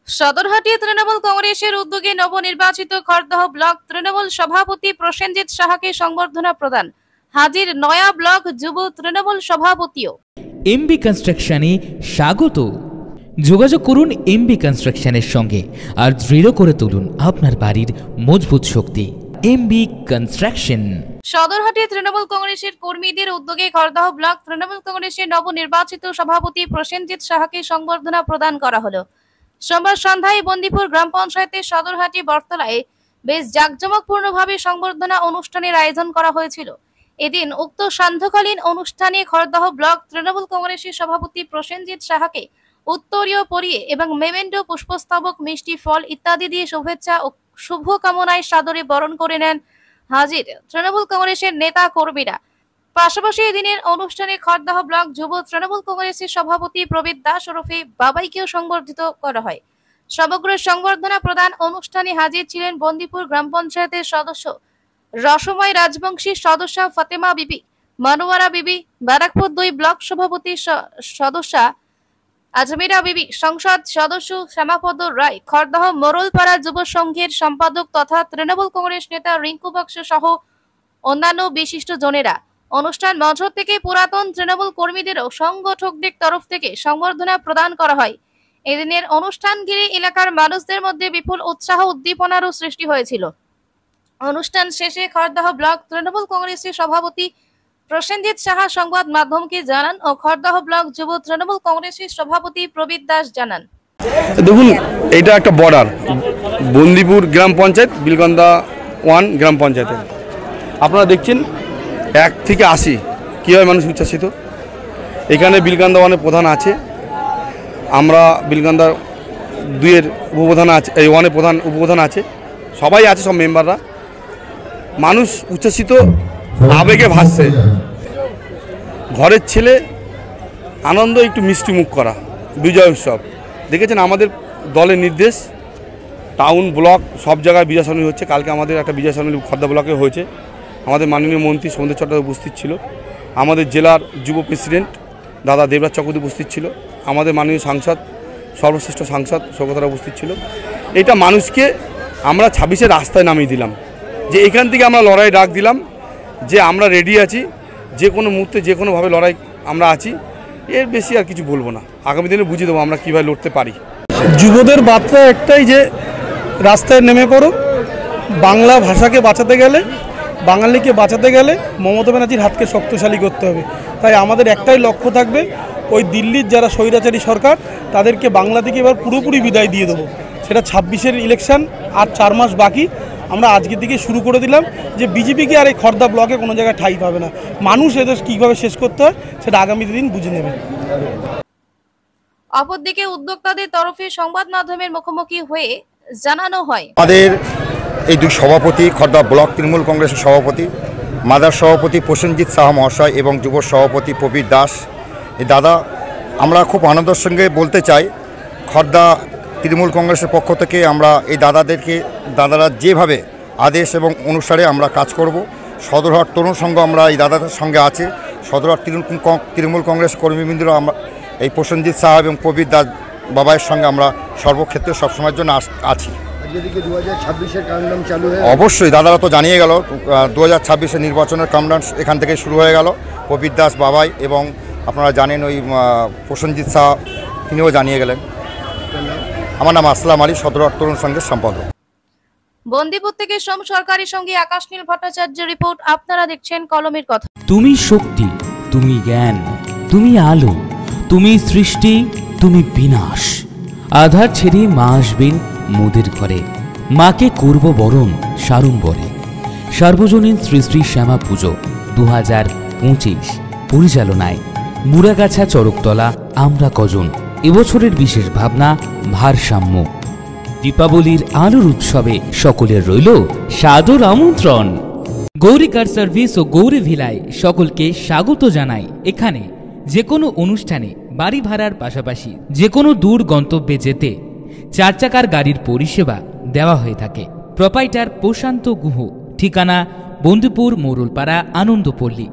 সদরহাটি তৃণমূল কংগ্রেসের উদ্যোগে নবনির্বাচিত খড়দহ ব্লক তৃণমূল সভাপতি প্রসেনজিৎ সাহাকে সংবর্ধনা প্রদান। হাজির নয়া ব্লক যুব তৃণমূল সভাপতিও। এমবি কনস্ট্রাকশনে স্বাগত। যোগাযোগ করুন এমবি কনস্ট্রাকশনের সঙ্গে আর দৃঢ় করে তুলুন আপনার বাড়ির মজবুত শক্তি। MB construction. সদরহাটি তৃণমূল কংগ্রেসের কর্মীদের উদ্যোগে খড়দহ ব্লক তৃণমূল কংগ্রেসের নবনির্বাচিত সভাপতি প্রসেনজিৎ সাহাকে সংবর্ধনা প্রদান করা হলো। সোমবার সন্ধ্যায় বন্দিপুর গ্রাম পঞ্চায়েতের সদরহাটি বটতলায় বেশ জাঁকজমকপূর্ণভাবে সংবর্ধনা অনুষ্ঠানের আয়োজন করা হয়েছিল। এদিন উক্ত সান্ধ্যকালীন অনুষ্ঠানে খড়দহ ব্লক তৃণমূল কংগ্রেসের সভাপতি প্রসেনজিৎ সাহাকে উত্তরীয় পরিয়ে এবং মেমেন্টো, পুষ্পস্তবক, মিষ্টি ফল ইত্যাদি দিয়ে শুভেচ্ছা ও শুভকামনায় সাদরে বরণ করে নেন হাজির তৃণমূল কংগ্রেসের নেতা কর্মীরা। পাশাপাশি এদিনের অনুষ্ঠানে খড়দহ ব্লক যুব তৃণমূল কংগ্রেসের সভাপতি প্রবীর দাস ওরফে বাবাইকেও সংবর্ধিত করা হয়। সমগ্র সংবর্ধনা প্রদান অনুষ্ঠানে হাজির ছিলেন বন্দিপুর গ্রাম পঞ্চায়েতের সদস্য রসময় রাজবংশী, সদস্যা ফাতেমা বিবি, মানোয়ারা বিবি, ব্যারাকপুর 2 ব্লক সভাপতি সদস্যা আজমিরা বিবি, সংসদ সদস্য শ্যামাপদ রায়, খড়দহ মোরলপাড়া যুব সংঘের সম্পাদক তথা তৃণমূল কংগ্রেস নেতা রিঙ্কু বক্স সহ অন্যান্য বিশিষ্ট জনেরা। অনুষ্ঠান মঞ্চ থেকে পুরাতন তৃণমূল কর্মীদেরও সংগঠকদের তরফ থেকে সংবর্ধনা প্রদান করা হয়। এদিনের অনুষ্ঠান ঘিরে এলাকার মানুষদের মধ্যে বিপুল উৎসাহ উদ্দীপনারও সৃষ্টি হয়েছিল। অনুষ্ঠান শেষে খড়দহ ব্লক তৃণমূল কংগ্রেসের সভাপতি প্রসেনজিৎ সাহা সংবাদ মাধ্যমকে জানান ও খড়দহ ব্লক যুব তৃণমূল কংগ্রেসের সভাপতি প্রবীর দাস জানান। দেখুন, এটা একটা বর্ডার, বন্দিপুর গ্রাম পঞ্চায়েত, বিলগন্দা 1 গ্রাম পঞ্চায়েতের। আপনারা দেখছেন 1 থেকে 80 কীভাবে মানুষ উচ্ছ্বাসিত। এখানে বিলগন্দা 1-এর প্রধান আছে, আমরা বিলগন্দা 2-এর উপপ্রধান আছে, এই 1-এর প্রধান উপপ্রধান আছে, সবাই আছে, সব মেম্বাররা। মানুষ উচ্ছ্বাসিত, আবেগে ভাসছে। ঘরের ছেলে আনন্দ একটু মিষ্টি মুখ করা, বিজয় উৎসব। দেখেছেন আমাদের দলের নির্দেশ, টাউন ব্লক সব জায়গায় বিজয় সম্মেলন হচ্ছে। কালকে আমাদের একটা বিজয় সম্মেলন খড়দহ ব্লকে হয়েছে। আমাদের মাননীয় মন্ত্রী সৌমেন্দ্র চট্টোপাধ্যায় উপস্থিত ছিল, আমাদের জেলার যুব প্রেসিডেন্ট দাদা দেবরাজ চক্রবর্তী উপস্থিত ছিল, আমাদের মাননীয় সাংসদ, সর্বশ্রেষ্ঠ সাংসদ সৌগতরা উপস্থিত ছিল। এটা মানুষকে আমরা 26-এর রাস্তায় নামিয়ে দিলাম, যে এখান থেকে আমরা লড়াই ডাক দিলাম, যে আমরা রেডি আছি, যে কোনো মুহূর্তে যে কোনোভাবে লড়াই আমরা আছি। এর বেশি আর কিছু বলবো না, আগামী দিনে বুঝিয়ে দেবো আমরা কীভাবে লড়তে পারি। যুবদের বার্তা একটাই, যে রাস্তায় নেমে পড়ো। বাংলা ভাষাকে বাঁচাতে গেলে, বাঙালিকে বাঁচাতে গেলে মমতা ব্যানার্জির হাতকে শক্তিশালী করতে হবে। তাই আমাদের একটাই লক্ষ্য থাকবে, ওই দিল্লির যারা স্বৈরাচারী সরকার তাদেরকে বাংলা থেকে এবার পুরোপুরি বিদায় দিয়ে দেবো। সেটা 26-এর ইলেকশন, আর 4 মাস বাকি। আমরা আজকের দিকে শুরু করে দিলাম যে বিজেপিকে আর এই খড়দহ ব্লকে কোনো জায়গায় ঠাঁই পাবে না। মানুষ এদের কীভাবে শেষ করতে হয় সেটা আগামী দিন বুঝে নেবে। অপরদিকে উদ্যোক্তাদের তরফে সংবাদ মাধ্যমের মুখোমুখি হয়ে জানানো হয়, আমাদের এই 2 সভাপতি, খড়দহ ব্লক তৃণমূল কংগ্রেসের সভাপতি মাদার সভাপতি প্রসেনজিৎ সাহা মহাশয় এবং যুব সভাপতি প্রবীর দাস, এই দাদা, আমরা খুব আনন্দের সঙ্গে বলতে চাই, খড়দহ তৃণমূল কংগ্রেসের পক্ষ থেকে আমরা এই দাদারা যেভাবে আদেশ এবং অনুসারে আমরা কাজ করব। সদরহাট তরুণ সংঘ আমরা এই দাদাদের সঙ্গে আছে, সদরহাট তৃণমূল কংগ্রেস কর্মীবৃন্দরা আমরা এই প্রসেনজিৎ সাহা এবং প্রবীর দাস বাবাইয়ের সঙ্গে আমরা সর্বক্ষেত্রে সবসময়ের জন্য আছি। অবশ্যই দাদারা তো জানিয়ে গেল, 2026-এর নির্বাচনের কাউন্টডাউন এখান থেকে শুরু হয়ে গেল। প্রবীর দাস বাবাই এবং আপনারা জানেন ওই প্রসেনজিৎ সাহা, তিনিও জানিয়ে গেলেন। আমার নাম আসলাম আলী, সদরহাট তরুণ সংঘের সম্পাদক। বন্দিপুর থেকে সোম সরকারের সঙ্গে আকাশনীল ভট্টাচার্যের রিপোর্ট। আপনারা দেখছেন কলমের কথা। তুমি শক্তি, তুমি জ্ঞান, তুমি আলো, তুমি সৃষ্টি, তুমি বিনাশ। আধার ছেড়ে মা আসবেন মোদের ঘরে, মাকে করব বরণ সাড়ম্বরে। সার্বজনীন শ্রী শ্রী শ্যামা পুজো 2025 পরিচালনায় মুড়াগাছা, চরকতলা, আমরা কজন। এবছরের বিশেষ ভাবনা ভারসাম্য। দীপাবলির আলোর উৎসবে সকলের রইল সাদর আমন্ত্রণ। গৌরী কার সার্ভিস ও গৌরী ভিলায় সকলকে স্বাগত জানাই। এখানে যে কোনো অনুষ্ঠানে বাড়ি ভাড়ার পাশাপাশি যে কোনো দূর গন্তব্যে যেতে 4 চাকার গাড়ির পরিষেবা দেওয়া হয়ে থাকে। প্রোপাইটার প্রশান্ত গুহ, ঠিকানা বন্দিপুর মোরলপাড়া, আনন্দপল্লী।